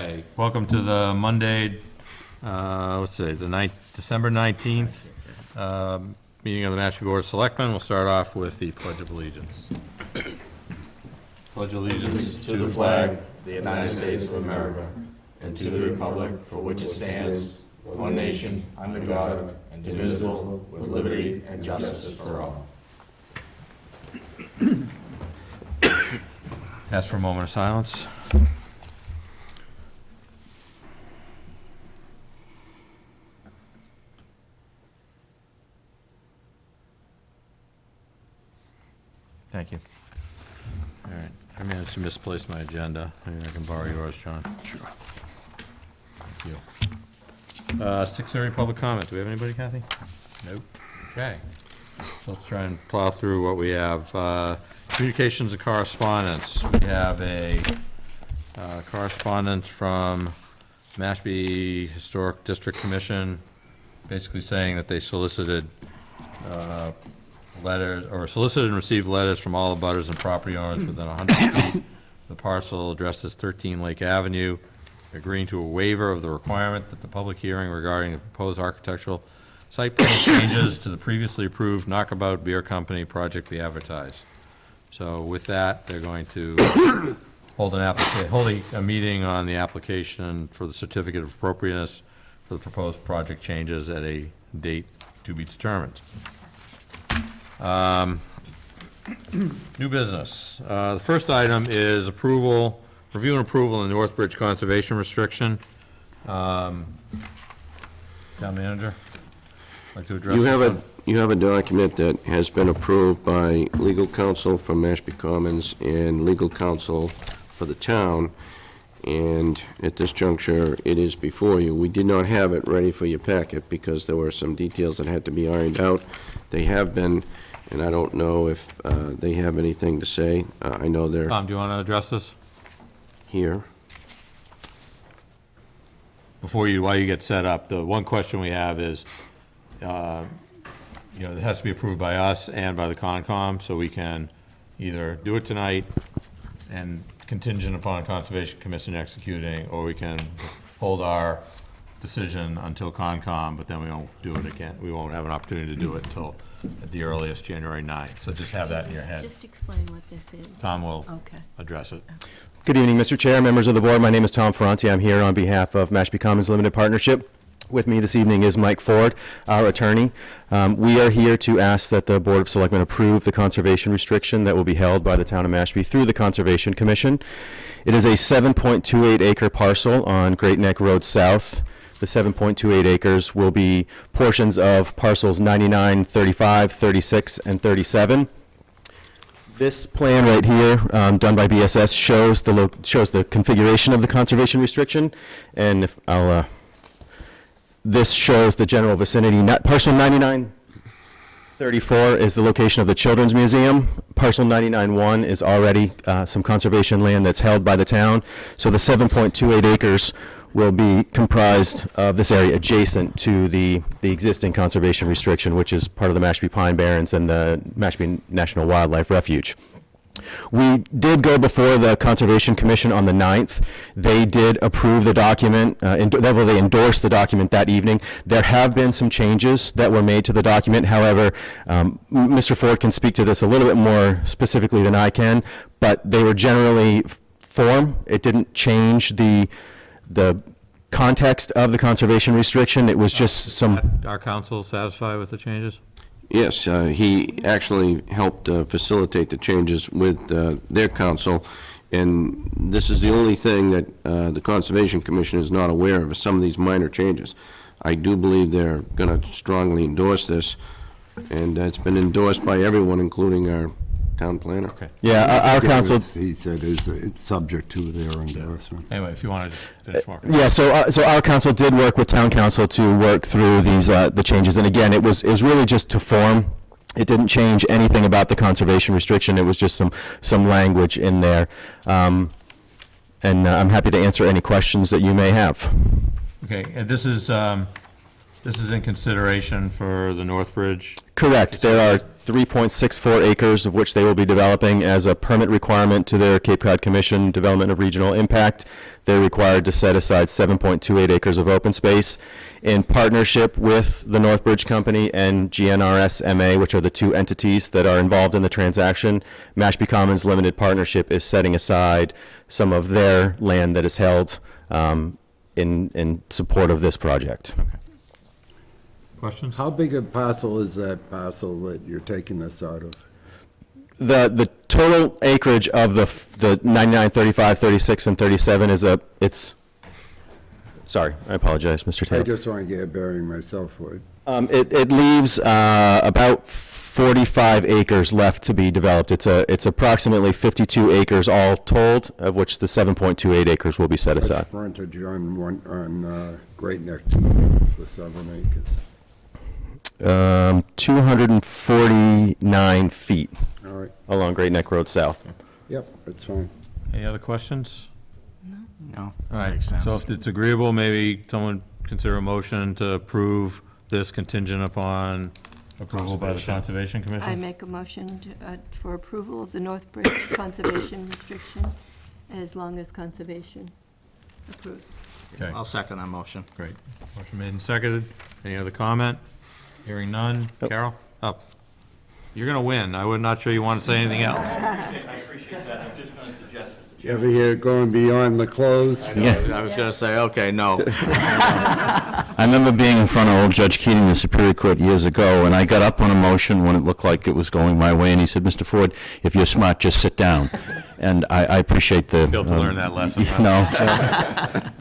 Okay, welcome to the Monday, let's see, December 19th, meeting of the Mashpee Board of Selectmen. We'll start off with the Pledge of Allegiance. Pledge allegiance to the flag, the United States of America, and to the republic for which it stands, one nation, under God, indivisible, with liberty and justice for all. Ask for a moment of silence. Thank you. All right, I managed to misplace my agenda. Maybe I can borrow yours, John. Sure. Thank you. 6:30 public comment. Do we have anybody, Kathy? Nope. Okay. So let's try and plow through what we have. Communications and correspondence. We have a correspondence from Mashpee Historic District Commission, basically saying that they solicited letters, or solicited and received letters from all the butters and property owners within 100 feet of the parcel addressed as 13 Lake Avenue, agreeing to a waiver of the requirement that the public hearing regarding the proposed architectural site plan changes to the previously approved Knockabout Beer Company project be advertised. So with that, they're going to hold a meeting on the application for the certificate of appropriateness for the proposed project changes at a date to be determined. New business. The first item is review and approval of the Northbridge Conservation Restriction. Town Manager, like to address this? You have a document that has been approved by legal counsel from Mashpee Commons and legal counsel for the town, and at this juncture, it is before you. We did not have it ready for your packet because there were some details that had to be ironed out. They have been, and I don't know if they have anything to say. I know they're Tom, do you want to address this? here. While you get set up, the one question we have is, it has to be approved by us and by the Concom, so we can either do it tonight and contingent upon Conservation Commission executing, or we can hold our decision until Concom, but then we won't do it again. We won't have an opportunity to do it until at the earliest January 9th. So just have that in your head. Just explain what this is. Tom will address it. Good evening, Mr. Chair, members of the board. My name is Tom Ferranti. I'm here on behalf of Mashpee Commons Limited Partnership. With me this evening is Mike Ford, our attorney. We are here to ask that the Board of Selectmen approve the conservation restriction that will be held by the town of Mashpee through the Conservation Commission. It is a 7.28 acre parcel on Great Neck Road South. The 7.28 acres will be portions of parcels 99, 35, 36, and 37. This plan right here, done by BSS, shows the configuration of the conservation restriction, and if I'll this shows the general vicinity. Parcel 9934 is the location of the Children's Museum. Parcel 99-1 is already some conservation land that's held by the town. So the 7.28 acres will be comprised of this area adjacent to the existing conservation restriction, which is part of the Mashpee Pine Barrens and the Mashpee National Wildlife Refuge. We did go before the Conservation Commission on the 9th. They did approve the document, they endorsed the document that evening. There have been some changes that were made to the document. However, Mr. Ford can speak to this a little bit more specifically than I can, but they were generally form. It didn't change the context of the conservation restriction. It was just some... Our council satisfied with the changes? Yes, he actually helped facilitate the changes with their counsel, and this is the only thing that the Conservation Commission is not aware of, is some of these minor changes. I do believe they're going to strongly endorse this, and it's been endorsed by everyone, including our town planner. Okay. Yeah, our council... He said it's subject to their endorsement. Anyway, if you want to finish walking. Yeah, so our council did work with town council to work through these the changes, and again, it was really just to form. It didn't change anything about the conservation restriction. It was just some language in there, and I'm happy to answer any questions that you may have. Okay, and this is This is in consideration for the North Bridge. Correct. There are 3.64 acres of which they will be developing as a permit requirement to their Cape Cod Commission Development of Regional Impact. They're required to set aside 7.28 acres of open space. In partnership with the Northbridge Company and GNRS MA, which are the two entities that are involved in the transaction, Mashpee Commons Limited Partnership is setting aside some of their land that is held in support of this project. Questions? How big a parcel is that parcel that you're taking this out of? The total acreage of the 99, 35, 36, and 37 is sorry, I apologize, Mr. I Taylor. just want to get a bearing myself for it. It leaves about 45 acres left to be developed. It's approximately 52 acres all told, of which the 7.28 acres will be set What's aside. frontage on Great Neck for 7 acres? 249 feet All right, along Great Neck Road South. yep, that's fine. Any other questions? No. All right, Makes sense. so if it's agreeable, maybe someone consider a motion to approve this contingent upon approval by the Conservation I Commission? make a motion for approval of the Northbridge conservation restriction as long as conservation approves. Okay, I'll second that motion. great. Motion made and seconded. Any other comment? Hearing none. Carol? Oh, you're gonna win. I was not sure you want to say anything else. You ever hear going beyond the close? I was gonna say, okay, no. I remember being in front of old Judge Keating in the Superior Court years ago, and I got up on a motion when it looked like it was going my way, and he said, "Mr. Ford, if you're smart, just sit down." And I appreciate the... Be able to learn that lesson, huh? No,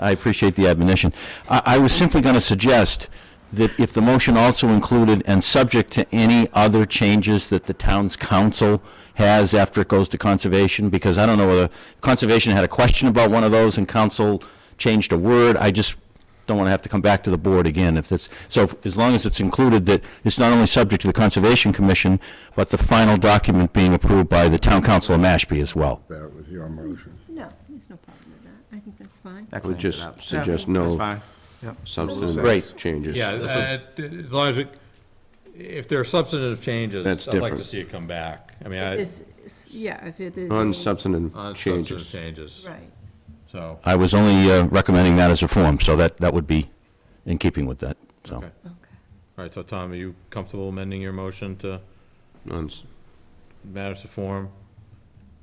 I appreciate the admonition. I was simply going to suggest that if the motion also included, and subject to any other changes that the town's council has after it goes to conservation, because I don't know whether conservation had a question about one of those and council changed a word, I just don't want to have to come back to the board again if this, so as long as it's included that it's not only subject to the Conservation Commission, but the final document being approved by the town council of Mashpee as well. That was your motion. No, there's no problem with that. I think that's fine. That Would cleans it just up. suggest That's no fine. Yep. substantive Great. changes. Yeah, as long as if there are substantive changes, That's I'd like to different. see it come back. I mean, Yeah, if it is. On a- substantive on changes. substantive changes, Right. so. I was only recommending that as a form, so that would be in keeping with that, so. Okay. Okay. All right, so Tom, are you comfortable amending your motion to On matters of form?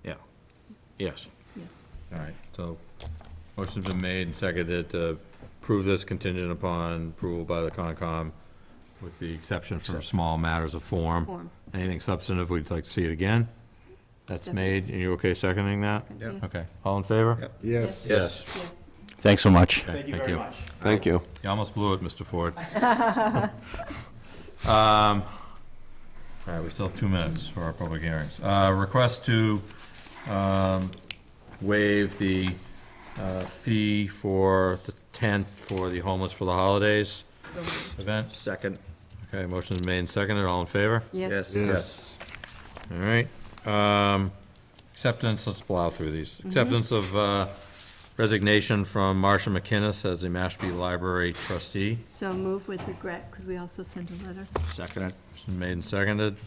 Yeah. Yes. Yes. All right, so motion's been made and seconded to approve this contingent upon approval by the Concom, with the exception for small matters of form. Form. Anything substantive, we'd like to see it again. That's Definitely. made, and you okay seconding that? Yes. Okay, all in favor? Yes. Yes. Yes. Thanks so much. Okay, thank you. Thank you. You almost blew it, Mr. Ford. All right, we still have 2 minutes for our public hearings. Request to waive the fee for the tent for the Homeless for the Holidays event. Second. Okay, motion's made and seconded, all in favor? Yes. Yes. All right. Acceptance, let's plow through these. Acceptance of resignation from Marcia McInnes as a Mashpee Library trustee. So move with regret. Could we also send a letter? Second. Motion made and seconded.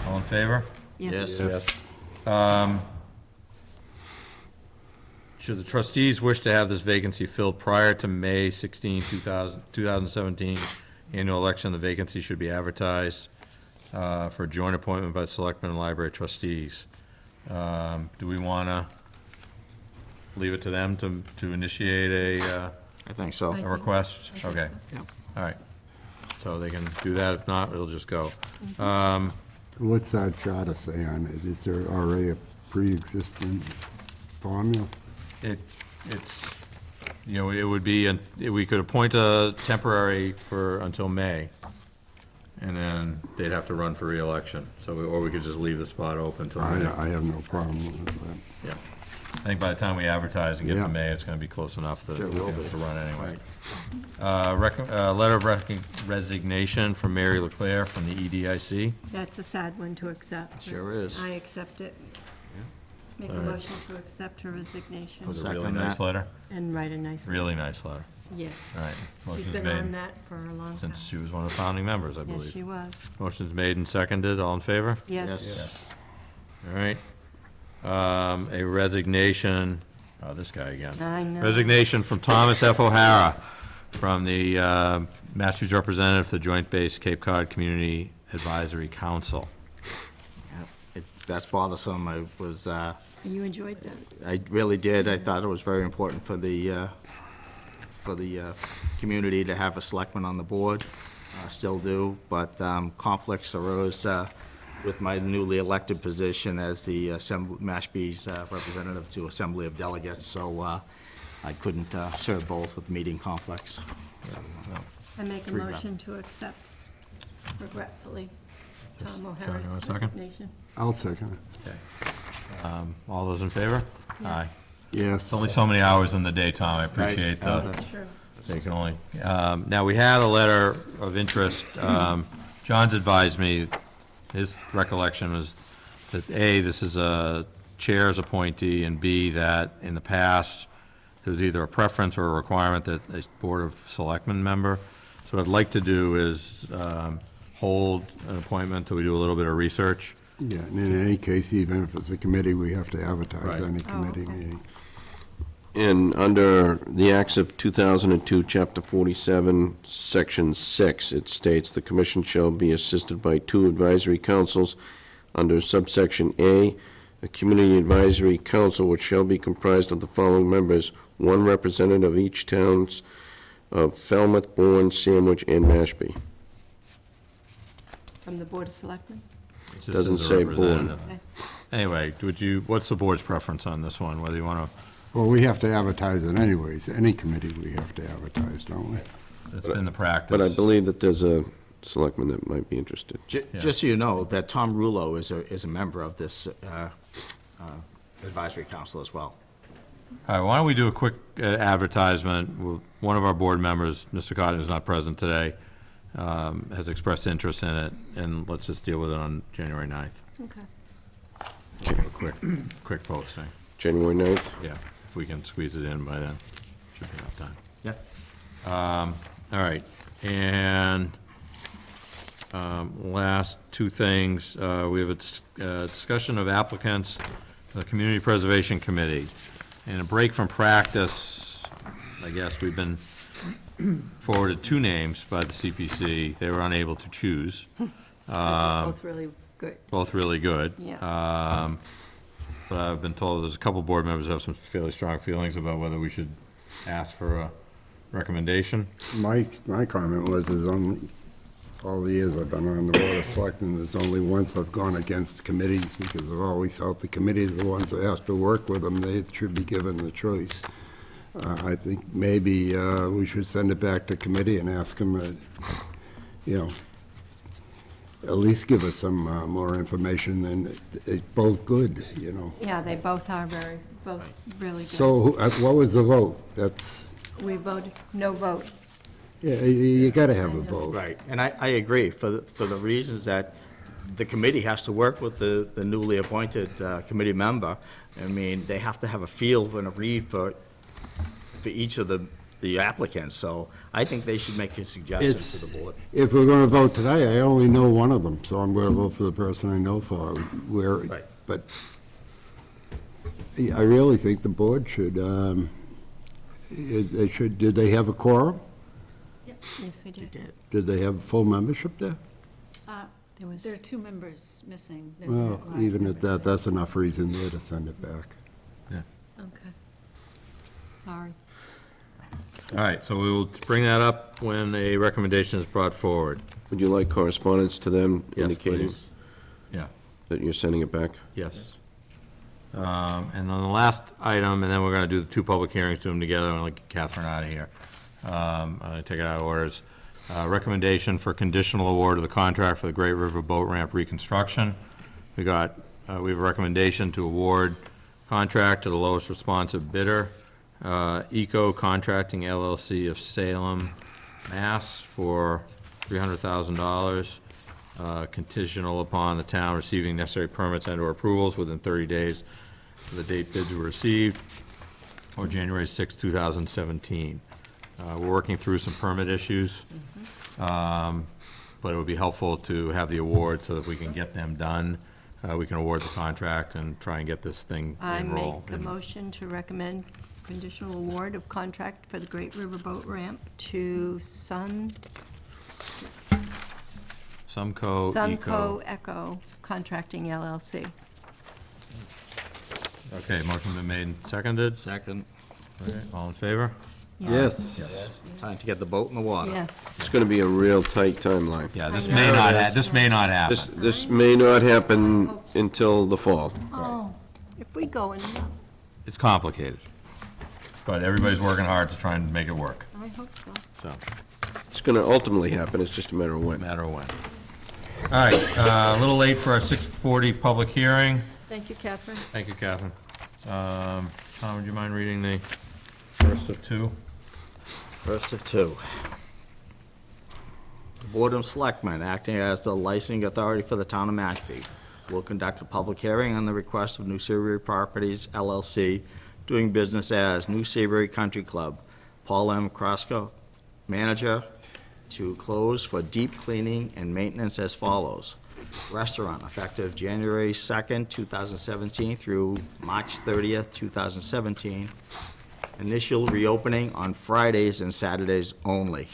All in favor? Yes. Yes. Should the trustees wish to have this vacancy filled prior to May 16, 2017 annual election, the vacancy should be advertised for a joint appointment by the Selectmen and Library trustees. Do we want to leave it to them to initiate I think so. I a think- request? I think Okay, so. Yep. all right. So they can do that. If not, it'll just go. What's our charter say on it? Is there already a pre-existing formula? It's, you know, it would be, we could appoint a temporary for, until May, and then they'd have to run for reelection. So, or we could just leave the spot open until May. I have no problem with that. Yeah. I think by the time we advertise and get Yeah. to May, it's gonna be close enough to, Sure will be. to run anyway. Letter of resignation from Mary Leclerc from the EDIC. That's a sad one to accept. Sure is. I accept it. Make a All right. motion to accept her resignation It was a really Second nice that. letter, and write a nice. really nice letter. Yes. All right. She's Motion's been made on that for a long time. since she was one of the founding members, I Yes, believe. she was. Motion's made and seconded. All in favor? Yes. All right. A resignation, oh, this guy again. I know. Resignation from Thomas F. O'Hara from the Mashpee's representative to the Joint Base Cape Cod Community Advisory Council. That's bothersome. You enjoyed that? I really did. I thought it was very important for the community to have a selectman on the board. Still do, but conflicts arose with my newly elected position as the Mashpee's representative to Assembly of Delegates, so I couldn't serve both with meeting conflicts. I make a motion to accept regretfully Tom O'Hara's you want a second? resignation. I'll second it. All those in favor? Aye. Yes. It's only so many hours in the day, Tom. I appreciate the, That's true. they can only, now, we had a letter of interest. John's advised me, his recollection was that, A, this is a chair's appointee, and B, that in the past, there was either a preference or a requirement that a Board of Selectmen member. So what I'd like to do is hold an appointment till we do a little bit of research. Yeah, and in any case, even if it's a committee, we have to advertise Right. any Oh, committee okay. meeting. And under the Acts of 2002, Chapter 47, Section 6, it states, "The commission shall be assisted by 2 advisory councils." Under subsection A, a community advisory council which shall be comprised of the following members: 1 representative of each towns of Falmouth, Bourne, Sandwich, and Mashpee. From the Board of Selectmen? It just Doesn't says a say Board. representative. Okay. Anyway, what's the board's preference on this one, whether you want Well, we have to advertise it anyways. Any committee, we have to advertise, don't we? to, it's been the practice. But I believe that there's a selectman that might be interested. Just so you know, that Tom Rulo is a member of this advisory council as well. All right, why don't we do a quick advertisement? One of our board members, Mr. Cotton, who's not present today, has expressed interest in it, and let's just deal with it on January 9th. Okay. A quick posting, January 9th? yeah, if we can squeeze it in by then, should be enough time. Yeah. All right, and last 2 things, we have a discussion of applicants for the Community Preservation Committee. And a break from practice, I guess we've been forwarded 2 names by the CPC. They were unable to choose, They're both really good. both really good. Yeah. But I've been told there's a couple board members who have some fairly strong feelings about whether we should ask for a recommendation. My comment was, there's only, all the years I've been on the Board of Selectmen, there's only once I've gone against committees, because I've always felt the committee are the ones that have to work with them, they should be given the choice. I think maybe we should send it back to committee and ask them, at least give us some more information, and it's both good, Yeah, they both are both really good. So, what was the vote? That's, We voted, no vote. yeah, you gotta have a vote. Right, and I agree, for the reasons that the committee has to work with the newly appointed committee member. I mean, they have to have a feel and a read for each of the applicants, so I think they should make a suggestion It's- to the board. If we're gonna vote today, I only know one of them, so I'm gonna vote for the person I know for. Right. But I really think the board should, did they have a quorum? Yes, we did. Did they have full membership there? There was, There are 2 members missing. There's Well, not large even at that, membership. that's enough reason there to send it back. okay. Sorry. All right, so we will bring that up when a recommendation is brought forward. Would you like correspondence to them Yes, indicating please. Yeah. that you're sending it back? Yes. And then the last item, and then we're gonna do the 2 public hearings, do them together, and I'll get Catherine out of here. I'm gonna take it out of orders. Recommendation for conditional award of the contract for the Great River Boat Ramp reconstruction. We have a recommendation to award contract to the lowest responsive bidder, Eco Contracting LLC of Salem, Mass, for $300,000, conditional upon the town receiving necessary permits and/or approvals within 30 days of the date bids were received, or January 6, 2017. We're working through some permit issues. But it would be helpful to have the award so that if we can get them done, we can award the contract and try and get this thing I enrolled. make a motion to recommend conditional award of contract for the Great River Boat Ramp to Sumco Eco Contracting LLC. Okay, motion been made and seconded. Second. All right, all in favor? Yes. Time to get the boat in the water. Yes. It's going to be a real tight timeline. Yeah, I this know. may not, this may not happen. This may not happen until the fall. Oh, if we go in, It's complicated. But everybody's working hard to try and make it work, I hope so. so, It's going to ultimately happen, it's just a matter of no when. matter when. All right, a little late for our 6:40 public hearing. Thank you, Catherine. Thank you, Catherine. Tom, would you mind reading the first of two? First of two. The Board of Selectmen, acting as the licensing authority for the town of Mashpee, will conduct a public hearing on the request of New Seabury Properties LLC, doing business as New Seabury Country Club, Paul M. Crosco, manager, to close for deep cleaning and maintenance as follows. Restaurant, effective January 2nd, 2017 through March 30th, 2017. Initial reopening on Fridays and Saturdays only.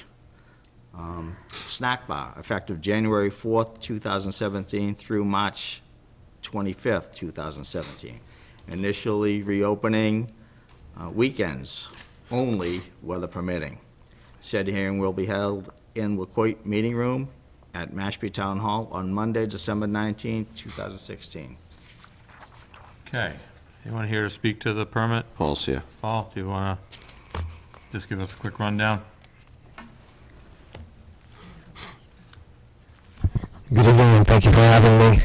Snack bar, effective January 4th, 2017 through March 25th, 2017. Initially reopening weekends only, weather permitting. Said hearing will be held in Wacoit Meeting Room at Mashpee Town Hall on Monday, December 19th, 2016. Okay, anyone here to speak to the permit? Paul's here. Paul, do you want to just give us a quick rundown? Good evening, and thank you for having me.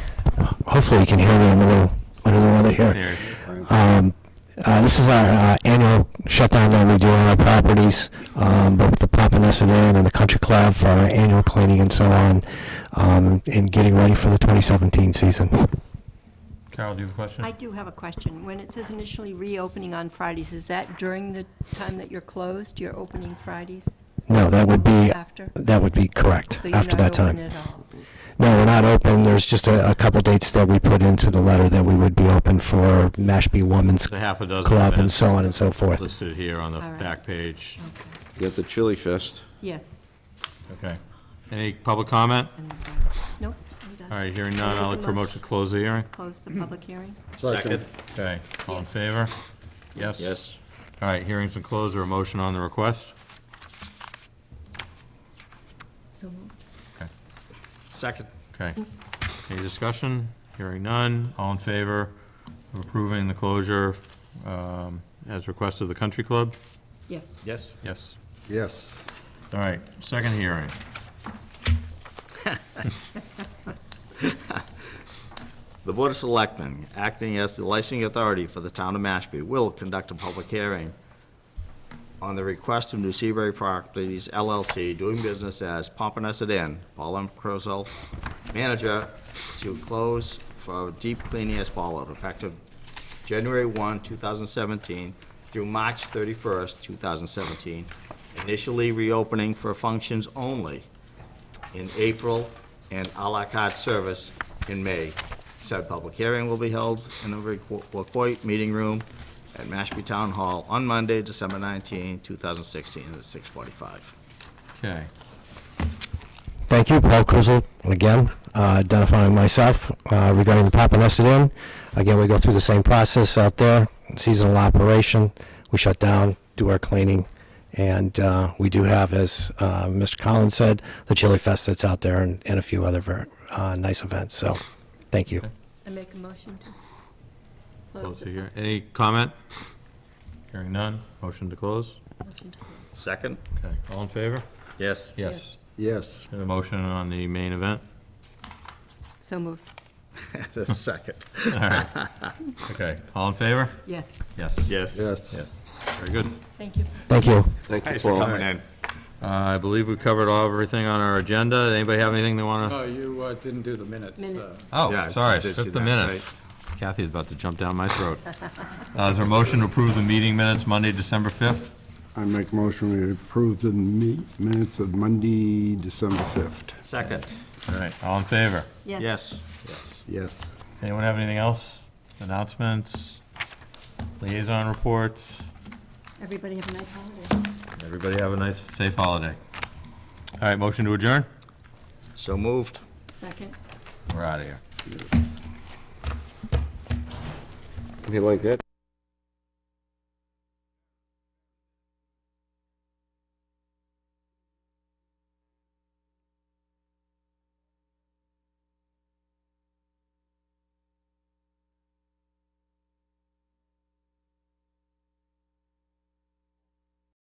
Hopefully you can hear me. I'm a little under the weather here. Here. This is our annual shutdown that we do on our properties, both the Papaneset Inn and the Country Club, for our annual cleaning and so on, and getting ready for the 2017 season. Carol, do you have a question? I do have a question. When it says initially reopening on Fridays, is that during the time that you're closed, you're opening Fridays? No, that would be After? that would be correct. So you're After not that time. open at all? No, we're not open. There's just a couple dates that we put into the letter that we would be open for Mashpee Women's The half a dozen Club and events so on and so forth. listed here on the All right. back page. Okay. You got the Chili Fest. Yes. Okay. Any public comment? And, nope, I'm done. All right, hearing none, Make I'll a look for a motion to close the hearing. Close the public hearing. Second. Okay, all in Yes. favor? Yes? Yes. All right, hearing's been closed, or a motion on the request? So moved. Second. Okay. Any discussion? Hearing none, all in favor of approving the closure as requested of the Country Club? Yes. Yes. Yes. Yes. All right, second hearing. The Board of Selectmen, acting as the licensing authority for the town of Mashpee, will conduct a public hearing on the request of New Seabury Properties LLC, doing business as Pompanesett Inn, Paul M. Crosell, manager, to close for deep cleaning as followed, effective January 1, 2017 through March 31st, 2017. Initially reopening for functions only in April and à la carte service in May. Said public hearing will be held in the Wacoit Meeting Room at Mashpee Town Hall on Monday, December 19, 2016, at 6:45. Okay. Thank you, Paul Cruzell, again, identifying myself regarding the Papaneset Inn. Again, we go through the same process out there, seasonal operation. We shut down, do our cleaning, and we do have, as Mr. Collins said, the Chili Fest that's out there and a few other very nice events. So, thank you. I make a motion to Close close the the hearing. Any comment? Hearing none, motion to close? motion to close. Second? Okay, all in favor? Yes. Yes. Yes. And a motion on the main event? So moved. Second. All right. Okay, all in favor? Yes. Yes. Yes. Yes. Yes. Very good. Thank you. Thank you. Thank you, Thanks for Paul. coming in. I believe we covered everything on our agenda. Anybody have anything they want to? No, you didn't do the minutes. Minutes. Oh, Yeah, sorry, I did skip see the that, minutes. Kathy's about to jump down my throat. Is there a motion to approve the meeting minutes Monday, December 5th? I make a motion we approve the minutes of Monday, December 5th. Second. All right, all in favor? Yes. Yes. Anyone have anything else? Announcements? Liaison reports? Everybody have a nice holiday. Everybody have a nice, safe holiday. All right, motion to adjourn? So moved. Second. We're out of here. You like that?